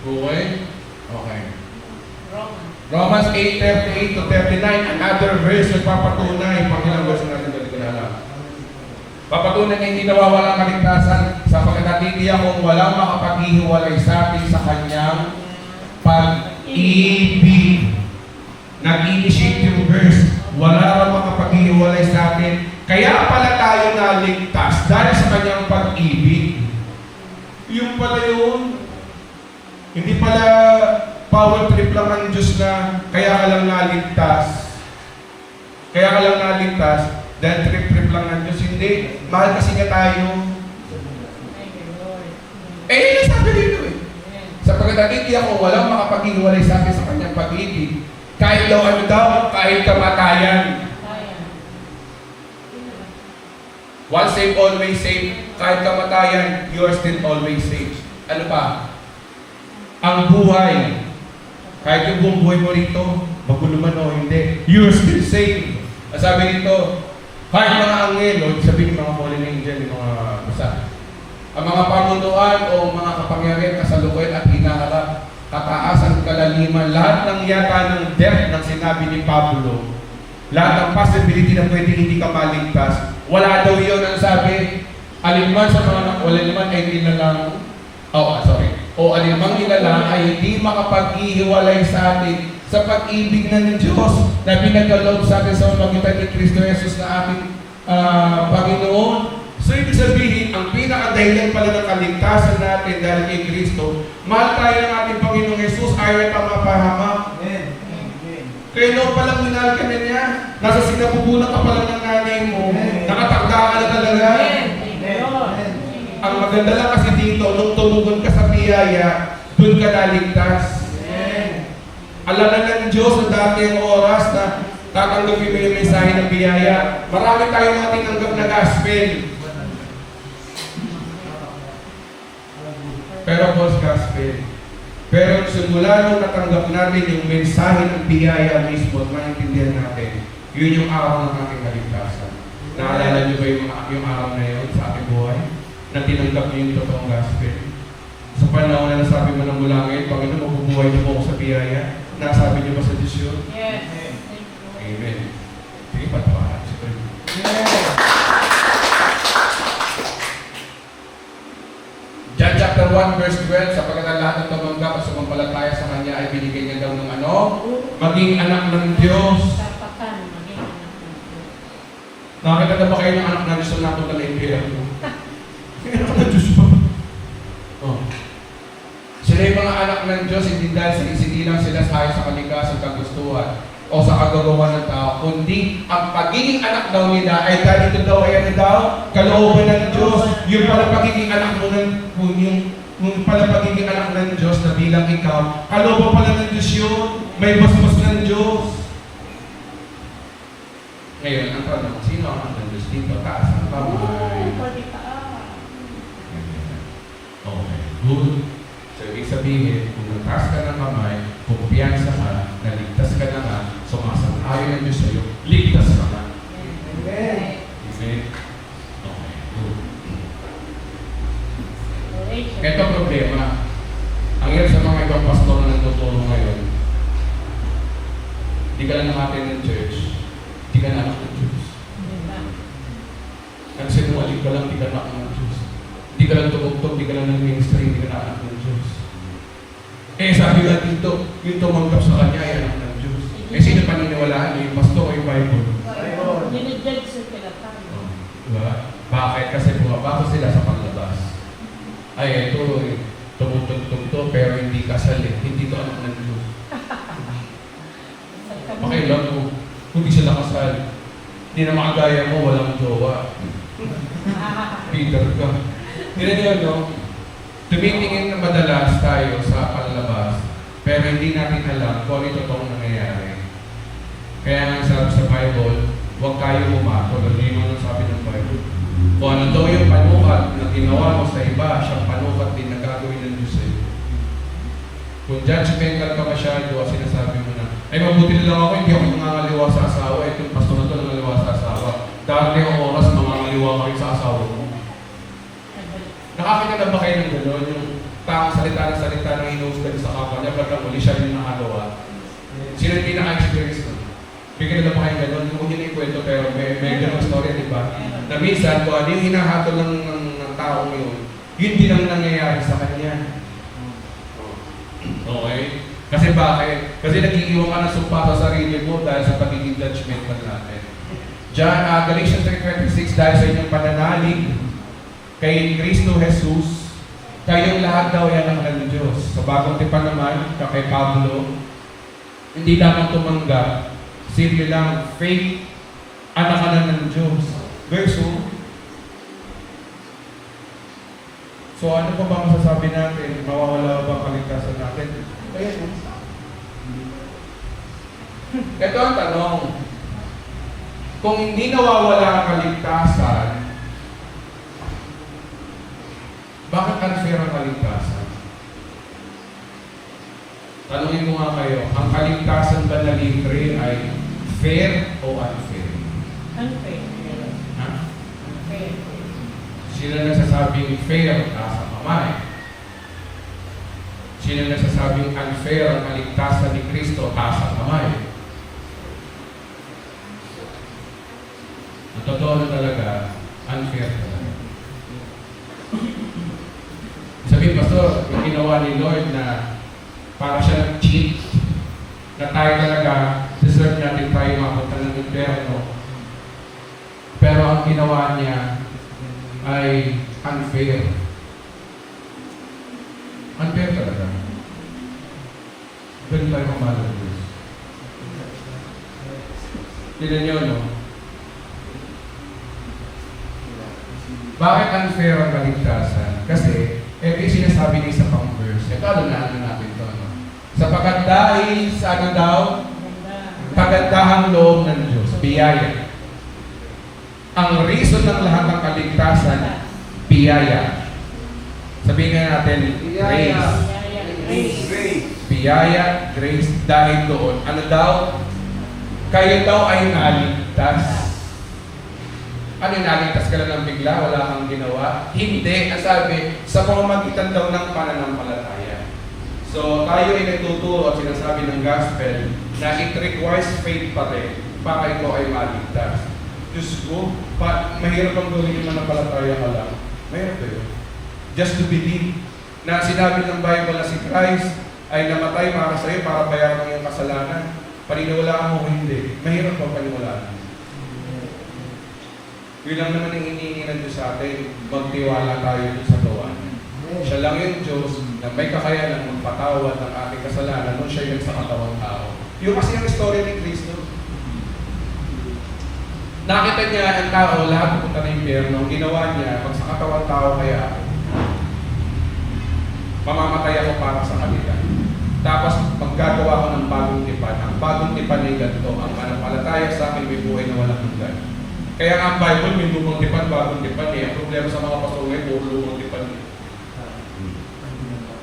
Okay? Okay. Romans 8:38 to 39, another verse nagpapatunay. Pag ilang verse natin, dali ko na alam. Papatunay na hindi nawawala ang kaligtasan sapagkat natitiyak kung walang makapaghihiwalay sa atin sa kanyang pag-ibig. Nag-initiate yung verse, wala raw makapaghihiwalay sa atin. Kaya pala tayo naligtas dahil sa kanyang pag-ibig. Yung pala yun. Hindi pala power trip lang ang Diyos na kaya ka lang naligtas. Kaya ka lang naligtas dahil trip lang ng Diyos. Hindi. Mahal kasi niya tayo. Sabi dito sapagkat natitiyak kung walang makapaghiwalay sa atin sa kanyang pag-ibig. Kahit daw kahit kamatayan. Once saved, always saved. Kahit kamatayan, you are still always saved. Ano pa? Ang buhay. Kahit yung buong buhay mo rito, magulo man o hindi, you are still saved. Sabi dito, kahit mga anghel, sabihin ng mga fallen angel, yung mga basa, ang mga pamunuan o mga kapangyarihan, kasalukuyan at hinaharap, kataasan, kalaliman, lahat ng yata ng death ng sinabi ni Pablo, lahat ng possibility na pwede hindi ka maligtas, wala daw yun ang sabi, alinman sa mga alinman ay hindi na lang, alinman nila lang ay hindi makapaghihiwalay sa atin sa pag-ibig na ng Diyos na pinagkaloob sa atin sa magitan ni Kristo Jesus na ating Panginoon. So, ibig sabihin, ang pinakadahilan pala ng kaligtasan natin dahil kay Kristo, mahal tayo ng ating Panginoong Jesus, ayaw na mapahamak. Kaya noon palang minahal ka na niya, nasa sinapupunan ka pala ng nanay mo, nakatagda ka na talaga. Ang maganda lang kasi dito, nung tumugon ka sa biyaya, doon ka naligtas. Alam na ng Diyos na dati ang oras na tatanggapin mo yung mensahe ng biyaya. Marami tayong mga tinanggap na gospel. Pero false gospel. Pero simula nung natanggap natin yung mensahe ng biyaya mismo at maintindihan natin, yun yung araw ng ating kaligtasan. Naalala niyo ba yung araw na yun sa ating buhay? Na tinanggap niyo yung totoong gospel? Sa panahon na nasabi mo ng mula ngayon, Panginoon, mabubuhay niyo po ako sa biyaya. Nasabi niyo ba sa Diyos yun? Yes. Amen. Sige, patawahan. John chapter 1 verse 12, sapagkat ang lahat ng tumanggap at sumampalataya sa Kanya ay binigay niya daw ng maging anak ng Diyos. Tapatan, maging anak ng Diyos. Nakakita na ba kayo ng anak ng Diyos na napunta na impyerno? Anak ng Diyos pa. anak ng Diyos, hindi dahil hindi lang sila sa kalikasan kagustuhan o sa kagagawa ng tao, kundi ang pagiging anak daw nila ay dahil ito daw ay ano daw, kalooban ng Diyos. Yung pala pagiging anak mo yung pala pagiging anak ng Diyos na bilang ikaw, kalooban pala ng Diyos yun. May basbas ng Diyos. Ngayon, ang tanong, sino ang anak ng Diyos dito? Taas ang kamay. Okay, good. So, ibig sabihin, kung nataas ka ng kamay, kumpiyansa ka, naligtas ka na nga, sumasang-ayon ang Diyos sa'yo, ligtas ka na. Amen. Amen? Okay, good. Ito problema. Ang hirap sa mga ibang pastor na nagtuturo ngayon, di ka lang nakatin ng church, di ka na anak ng Diyos. Nagsinungaling ka lang, di ka na anak ng Diyos. Di ka lang tumugtog, di ka lang ng ministry, di ka na anak ng Diyos. Sabi nga dito, yung tumanggap sa Kanya ay anak ng Diyos. Sino paniniwalaan niyo? Yung pastor o yung Bible? Dinidjudge sa pinatay. Diba? Bakit? Kasi bumabasa sila sa paglabas. Ay, ito, tumutugtog to, pero hindi kasal eh. Hindi to anak ng Diyos. Pakialam mo, hindi sila kasal. Hindi na makagaya mo, walang jowa. Peter ka. Tignan niyo, no? Tumitingin na madalas tayo sa panlabas, pero hindi natin alam kung ano totoong nangyayari. Kaya nga sabi sa Bible, huwag kayo umatol. Hindi mo nang sabi ng Bible. Kung ano daw yung panukat na ginawa mo sa iba, siyang panukat din na gagawin ng Diyos sa'yo. Kung judgmental ka masyado, sinasabi mo na, ay mabuti na lang ako, hindi ako nangangaliwa sa asawa. Itong pastor na ito nangangaliwa sa asawa. Dati ang oras, nangangaliwa ka rin sa asawa mo. Nakakita na ba kayo ng gano'n? Yung taong salita ng inuusgan sa kapwa niya, pagka muli siya yung nakagawa. Sino yung pinaka-experience nun? Bigyan na ba kayo gano'n? Kung yun yung kwento, pero may gano'ng story, di ba? Na minsan, kung ano yung hinahatol ng taong yun din ang nangyayari sa kanya. Okay? Kasi bakit? Kasi nag-iiwan ka ng sumpa sa sarili mo dahil sa pagiging judgmental natin. Galatians 3:26, dahil sa inyong pananalig, kay Kristo Jesus, kayong lahat daw yan ang Diyos. Sa bagong tipan naman, kay Pablo, hindi lamang tumanggap, simple lang, faith, anak ka na ng Diyos. Verse 2. So ano pa ba masasabi natin? Mawawala ba ang kaligtasan natin? Ayan. Ito ang tanong. Kung hindi nawawala ang kaligtasan, bakit unfair ang kaligtasan? Tanungin ko nga kayo, ang kaligtasan ba na libre ay fair o unfair? Unfair. Ha? Unfair. Sino nagsasabing fair? Nasa kamay. Sino nagsasabing unfair ang kaligtasan ni Kristo? Nasa kamay. Ang totoo na talaga, unfair talaga. Sabihin, Pastor, yung ginawa ni Lord na para siya nag-cheat, na tayo talaga, deserve natin tayo mapunta ng impyerno. Pero ang ginawa niya ay unfair. Unfair talaga. Ganun tayo mamahal ng Diyos. Tignan niyo, no? Bakit unfair ang kaligtasan? Kasi, ito yung sinasabi niya sa pang verse. Ito, alam natin ito, no? Sapagkat dahil sa ano daw? Kagandahang loob ng Diyos. Biyaya. Ang reason ng lahat ng kaligtasan, biyaya. Sabihin nga natin, grace. Grace. Biyaya, grace, dahil doon. Ano daw? Kayo daw ay naligtas. Ano yung naligtas ka lang ng bigla? Wala kang ginawa? Hindi. Ang sabi, sa pamamagitan daw ng pananampalataya. So, tayo ay nagtuturo at sinasabi ng gospel na it requires faith pa rin para ikaw ay maligtas. Diyos ko, mahirap ang gawin yung manampalataya ka lang. Mahirap yun. Just to believe na sinabi ng Bible na si Christ ay namatay para sa iyo para bayaran ang iyong kasalanan. Paniniwalaan mo o hindi. Mahirap ba paniniwalaan? Yun lang naman ang hinihingi ng Diyos sa atin. Magtiwala tayo sa gawa niya. Siya lang yung Diyos. na may kakayanan magpatawad ng ating kasalanan nung siya'y nagsakatawang tao. Yung kasi yung story ni Kristo. Nakita niya ang tao, lahat pupunta ng impyerno. Ang ginawa niya, pag sa katawang tao kaya ako, mamamatay ako para sa kanila. Tapos maggagawa ko ng bagong tipan. Ang bagong tipan ay ganito. Ang manampalataya sa akin may buhay na walang hanggan. Kaya nga ang Bible may lumang tipan, bagong tipan eh. Ang problema sa mga pastor ngayon, puro lumang tipan eh.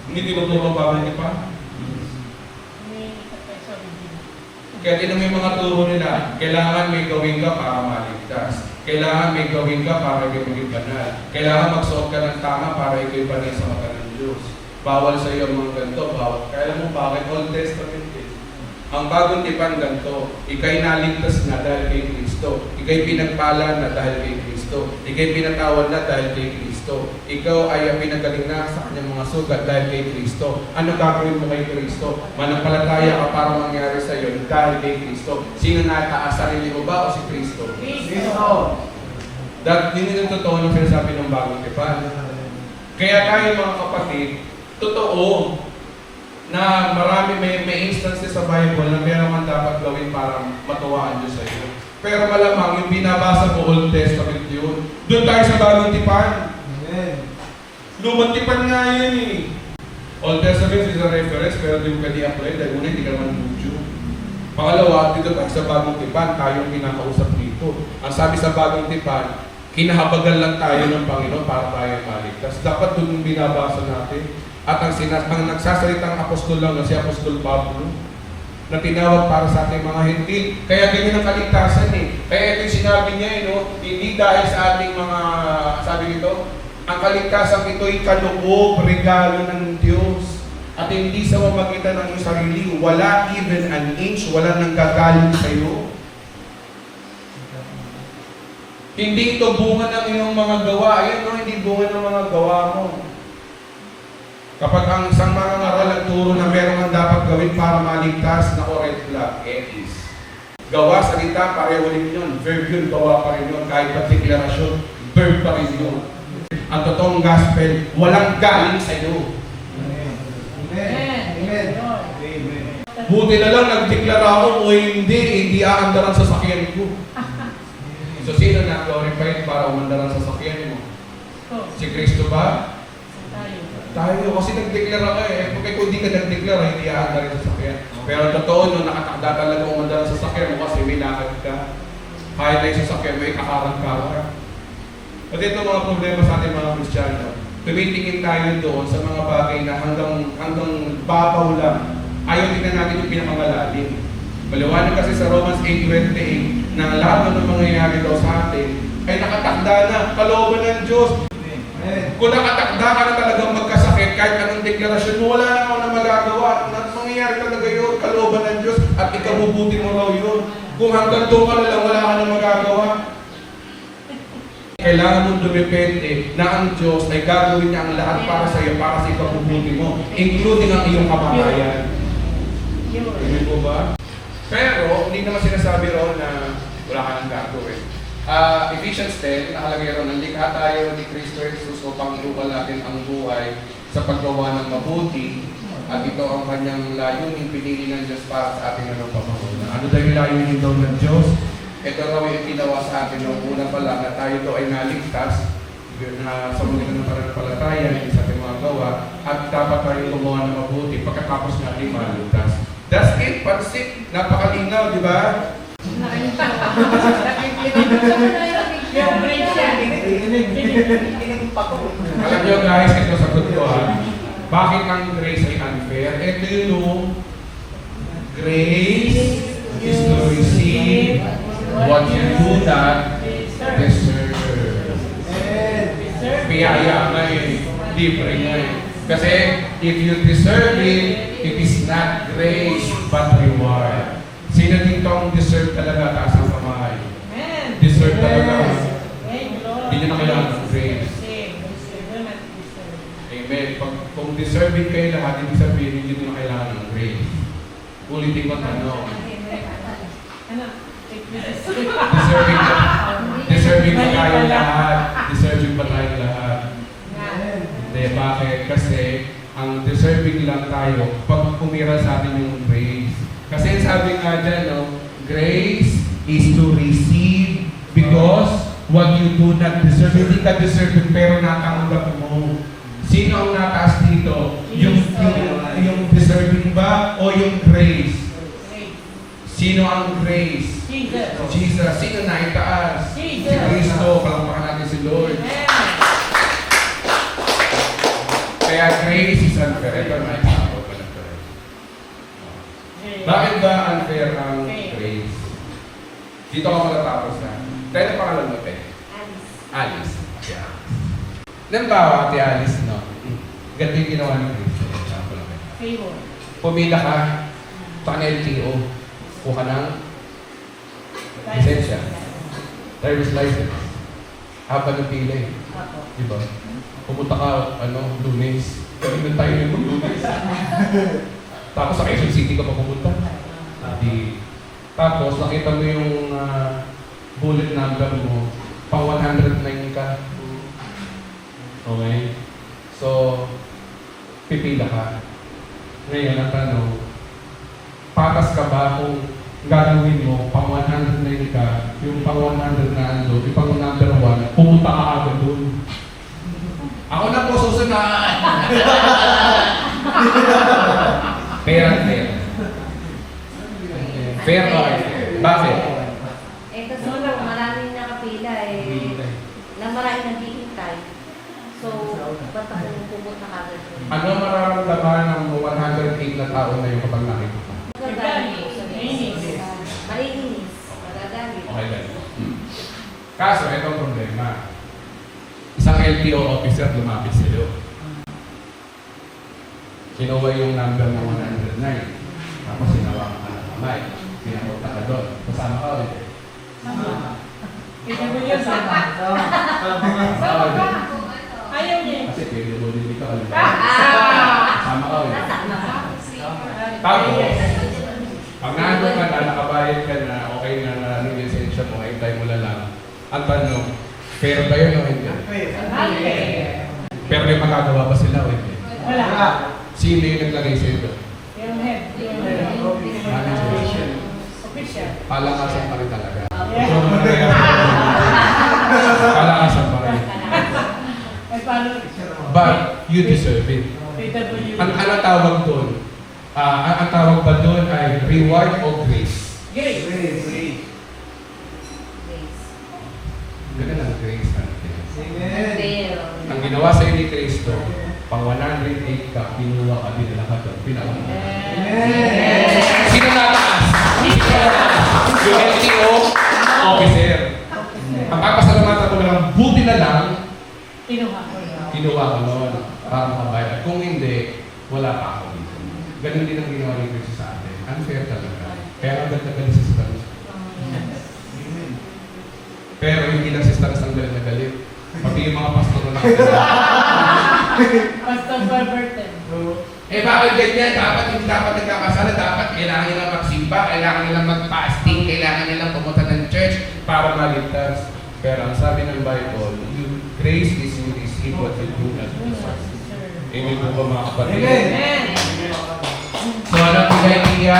Hindi tinuturo ang bagong tipan. Kaya tinan mo yung mga turo nila, kailangan may gawin ka para maligtas. Kailangan may gawin ka para ikaw maging banal. Kailangan magsuot ka ng tama para ikaw banal sa mata ng Diyos. Bawal sa iyo ang mga ganito, bawal. Kaya alam mo bakit? Old Testament eh. Ang bagong tipan ganito, ikay naligtas na dahil kay Kristo. Ikay pinagpala na dahil kay Kristo. Ikay pinatawad na dahil kay Kristo. Ikaw ay pinagaling na sa kanyang mga sugat dahil kay Kristo. Ano gagawin mo kay Kristo? Manampalataya ka para mangyari sa iyo dahil kay Kristo. Sino nataas, sarili mo ba o si Kristo? Kristo. Yun yung totoo ng sinasabi ng bagong tipan. Kaya tayo mga kapatid, totoo na marami may instances sa Bible na meron kang dapat gawin para matuwaan Diyos sa iyo. Pero malamang yung binabasa mo Old Testament yun. Doon tayo sa bagong tipan. Amen. Lumang tipan nga yun eh. Old Testament is a reference pero di mo pwede apply dahil una hindi ka naman Jew. Pangalawa, dito tayo sa bagong tipan, tayong pinakausap dito. Ang sabi sa bagong tipan, kinahabagan lang tayo ng Panginoon para tayo maligtas. Dapat doon yung binabasa natin. At ang nagsasalitang apostol lang na si Apostol Pablo na tinawag para sa ating mga Hentil. Kaya ganyan ang kaligtasan eh. Kaya ito yung sinabi niya eh, no? Hindi dahil sa ating mga, sabi nito, ang kaligtasan ito'y kaloob, regalo ng Diyos. At hindi sa mamagitan ng iyong sarili, wala even an inch, wala nang gagaling sa iyo. Hindi ito bunga ng iyong mga gawa. Ayan no, hindi bunga ng mga gawa mo. Kapag ang isang mga ngaral nagturo na meron kang dapat gawin para maligtas na red flag, is. Gawa, salita, pareho rin yun. Verb yun, gawa pa rin yun. Kahit pa deklarasyon, verb pa rin yun. Ang totoong gospel, walang galing sa iyo. Amen. Amen. Amen. Buti na lang nagdeklara ako o hindi aandaran sa sakyan ko. So sino na-glorified para umandaran sa sakyan mo? Si Kristo ba? Tayo, kasi nagdeklara ka eh. Kung hindi ka nagdeklara, hindi aandarin sa sakyan. Pero totoo no, nakatakda talaga umandaran sa sakyan mo kasi may lakad ka. Kahit na yung sasakyan mo, ikakarang-karang ka. At ito mga problema sa ating mga Kristiyano. Tumitingin tayo doon sa mga bagay na hanggang babaw lang. Ayaw tingnan natin yung pinakangalalim. Maliwanag kasi sa Romans 8:28 na lahat ng mangyayari daw sa atin ay nakatakda na, kalooban ng Diyos. Kung nakatakda ka na talagang magkasakit, kahit anong deklarasyon mo, wala na ako na magagawa. Mangyayari talaga yun, kalooban ng Diyos, at ikabubuti mo raw yun. Kung hanggang doon ka na lang, wala ka na magagawa. Kailangan mong dumepende na ang Diyos ay gagawin niya ang lahat para sa iyo, para sa ikabubuti mo, including ang iyong kamatayan. Hindi mo ba? Pero, hindi naman sinasabi raw na wala ka nang gagawin. Ephesians 10, nakalagay ron, nalikha tayo ni Kristo Jesus upang iubal natin ang buhay sa paggawa ng mabuti at ito ang kanyang layunin pinili ng Diyos para sa ating pamamagitan. Ano daw yung layunin daw ng Diyos? Ito raw yung ginawa sa atin noong una pa lang na tayo daw ay naligtas na sa muling ng pananampalataya sa ating mga gawa at dapat tayo gumawa ng mabuti pagkatapos natin maligtas. That's it, pansit. Napakalinaw, di ba? Alam nyo guys, ito sagot ko bakit ang grace ay unfair? Ito yung grace is to receive what you do not deserve. Biyaya nga libre nga Kasi if you deserve it, it is not grace but reward. Sino dito ang deserve talaga taas ang kamay? Deserve talaga. Hindi nyo na kailangan ng grace. Amen. Kung deserving kayo lahat, hindi sabihin hindi nyo na kailangan ng grace. Ulitin ko tanong. Deserving ba tayo lahat? Deserving ba tayo lahat? Hindi. Bakit? Kasi Ang deserving lang tayo pag pumira sa atin yung grace. Kasi sabi nga dyan, no, grace is to receive because what you do not deserve. Hindi ka deserve pero natanggap mo. Sino ang nataas dito? Yung deserving ba o yung grace? Grace. Sino ang grace? Jesus. Jesus. Sino na itaas? Jesus. Si Kristo. Palakpakan natin si Lord. Amen. Kaya grace is unfair. Ito na example pa ng grace. Bakit ba unfair ang grace? Dito ako matatapos na. Tayo na pangalan mo, Te? Alice. Yeah. Halimbawa, Ate Alice, no? Ganito yung ginawa ni Kristo. Example lang. Favor. Pumila ka sa LTO. Kuha ng lisensya. Driver's license. Haba ng pila eh. Ako. Diba? Pumunta ka, Lunes. Kalimutan tayo yung Lunes. Tapos sa Quezon City ka pa pumunta. Di. Tapos nakita mo yung bullet number mo. Pang 109 ka. Okay? So, pipila ka. Ngayon, ang tanong, patas ka ba kung gagawin mo, pang 109 ka, yung pang 100 na ando, yung pang number 1, pumunta ka agad doon. Ako na po susunod! Fair and fair. Fair or unfair? Bakit? Eh kasi maraming nakapila na maraming naghihintay. So, ba't ako pumunta kagad doon? Ano mararamdaman ng 108 na tao na yung kapag nakita ka? Magagalit. Nainis. Malinis. Magagalit. Okay lang. Kaso, ito ang problema. Isang LTO officer lumapit sa iyo. Kinuha yung number ng 109. Tapos sinawakan ka ng kamay. Pinapunta ka doon. Kasama ka ulit. Kita mo yun sa ayaw niya. Kasi pwede mo din ka ulit. Ah! Kasama ka ulit. Nasaan na ba? Tapos, pag nandun ka na, nakabayad ka na, okay na na yung lisensya mo, hintay mo lang. Ang tanong, fair ba yun o hindi? Pero may magagawa ba sila o hindi? Wala. Sino yung naglagay sa ito? Yung head. Management. Official. Palakasan pa rin talaga. Yeah. Palakasan pa rin. Ay, paano? But, you deserve it. PW. Ano tawag doon? Ang tawag ba doon ay reward o grace? Grace. Ganun ang grace natin. Pero, Ang ginawa sa ni Kristo, pang 108 ka, pinuha ka, dinala ka doon, pinakawa. Sino nataas? Yung LTO officer. Ang papasalamatan ko lang, buti na lang, Kinuha ko yun. kinuha ko noon para makabayad. Kung hindi, wala pa ako dito. Ganun din ang ginawa ni Kristo sa atin. Unfair talaga. Kaya ang ganda-ganda si Stanis. Pero hindi lang si Stanis ang galit na galit. Pati yung mga pastor na natin. Pastor Barberton. Eh bakit ganyan? Hindi dapat nagkakasala. Dapat kailangan nilang magsimba, kailangan nilang mag-fasting, kailangan nilang pumunta ng church para maligtas. Pero ang sabi ng Bible, grace is you receive what you do not deserve. Amen po ba mga kapatid? Amen. So ano ang idea?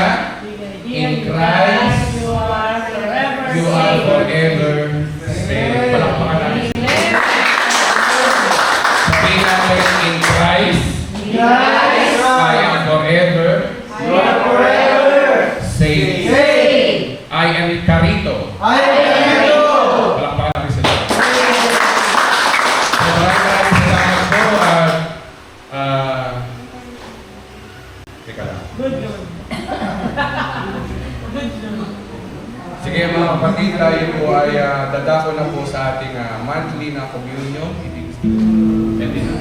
In Christ, you are forever you are forever saved. Palakpakan natin. Sabihin natin, in Christ, I am forever saved. I am Carito. Palakpakan natin sila. So maraming salamat po at teka lang. Good Lord. Good Lord. Sige mga kapatid, tayo po ay dadako na po sa ating monthly na communion. Pwede na.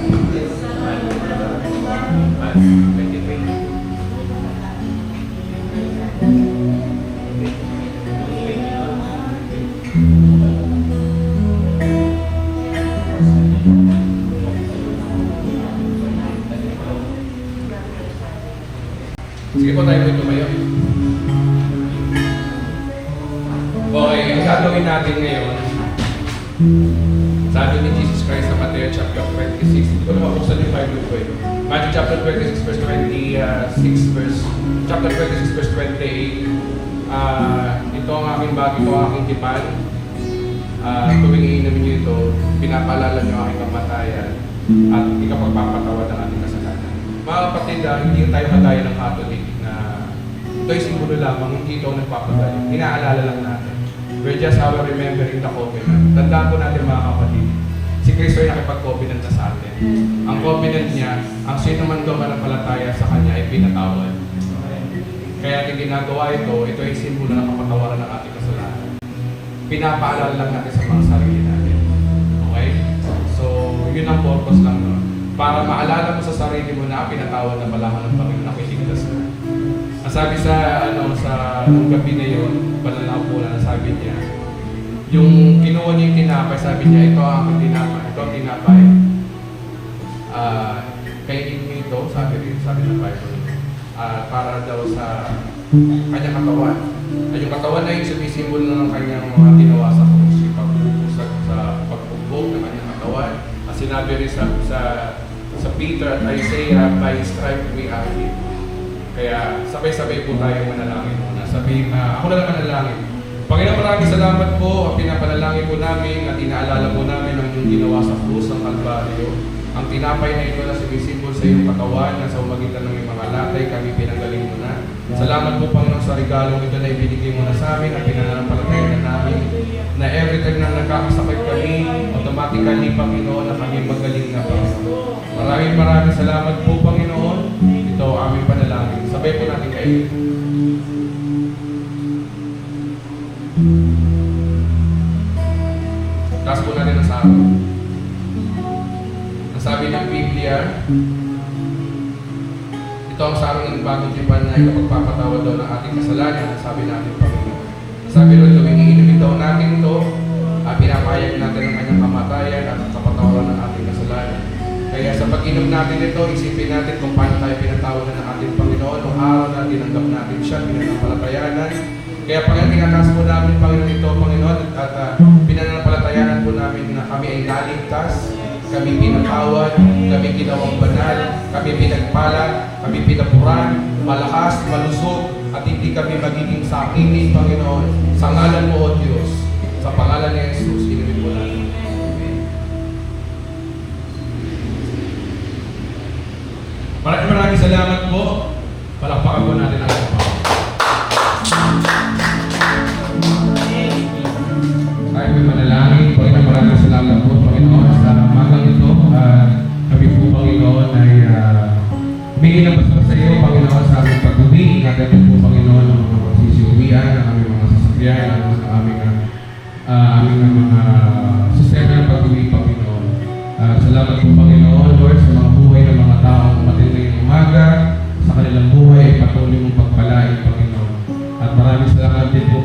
Sige po tayo po tumayo. Okay, ang gagawin natin ngayon, Sabi ni Jesus Christ sa Matthew chapter 26, hindi ko na mabuksan yung Bible ko eh. Matthew chapter 26 verse 26 verse, chapter 26 verse 28, ito ang aking bagi, ito ang aking tipan. Tuwing iinamin niyo ito, pinapaalala niyo ang aking kamatayan at hindi ka pagpapatawad ng ating kasalanan. Mga kapatid, hindi tayo kagaya ng Catholic na ito ay simbolo lamang, hindi ito nagpapagaling. Inaalala lang natin. We're just remembering the covenant. Tandaan po natin mga kapatid, si Kristo ay nakipag-covenant na sa atin. Ang covenant niya, ang sino man dumanampalataya sa Kanya ay pinatawad. Kaya ating ginagawa ito ay simbolo ng kapatawaran ng ating kasalanan. Pinapaalala lang natin sa mga sarili natin. Okay? So, yun ang purpose lang nun. Para maalala mo sa sarili mo na pinatawad na pala ng Panginoon na kiligtas ka. Ang sabi sa nung gabi na yun, panalaw po na sabi niya, yung kinuha niya yung tinapay, sabi niya, ito ang aking tinapay, ito ang tinapay. Kainin niyo ito, sabi ng Bible, para daw sa kanyang katawan. At yung katawan na yung sumisimbol na ng kanyang mga ginawa sa krus, yung pagpupusat sa pagpupog ng kanyang katawan. At sinabi rin sa Peter at Isaiah, by his stripe we are healed. Kaya sabay-sabay po tayo manalangin muna. Ako na lang manalangin. Panginoon, maraming salamat po. Ang pinapanalangin po namin at inaalala po namin ang iyong ginawa sa krus ng Kalbaryo. Ang tinapay na ito na sumisimbol sa iyong katawan na sa umagitan ng iyong mga latay, kami pinanggaling mo na. Salamat po, Panginoon, sa regalong ito na ibinigay mo na sa amin, ang pinananampalataya na namin, na every time na nagkakasakit kami, automatically, Panginoon, na kami magaling na Panginoon. Maraming salamat po, Panginoon. Ito ang aming panalangin. Sabay po natin kayo. Taas po natin ang sarap. Ang sabi ng Biblia, ito ang sarong ng bagong tipan na ikapagpapatawad daw ng ating kasalanan. Sabi natin, Panginoon. Sabi rin, tuwing iinumin daw natin ito, pinapayag natin ang kanyang kamatayan at kapatawaran ng ating kasalanan. Kaya sa pag-inom natin ito, isipin natin kung paano tayo pinatawad na ng ating Panginoon. Noong araw na tinanggap natin siya, pinanampalatayanan. Kaya Panginoon, tinakas po namin, Panginoon, ito, Panginoon, at pinanampalatayanan po namin na kami ay naligtas, kami pinatawad, kami ginawang banal, kami pinagpala, kami pinapuran, malakas, malusog, at hindi kami magiging sakinin, Panginoon. Sa ngalan mo, O Diyos, sa pangalan ni Jesus, inumin mo natin. Maraming salamat po. Palakpakan po natin ang Panginoon. Tayo may manalangin. Panginoon, maraming salamat po, Panginoon, sa magang ito. Kami po, Panginoon, ay humingi ng basta sa iyo, Panginoon, sa aming pag-uwi. Natin po, Panginoon, ang mga magsisiuwian, ang aming mga sasakyan, ang aming mga sistema ng pag-uwi, Panginoon. Salamat po, Panginoon, Lord, sa mga buhay ng mga taong umatin ngayong umaga, sa kanilang buhay, patuloy mong pagpalain, Panginoon. At maraming salamat din po,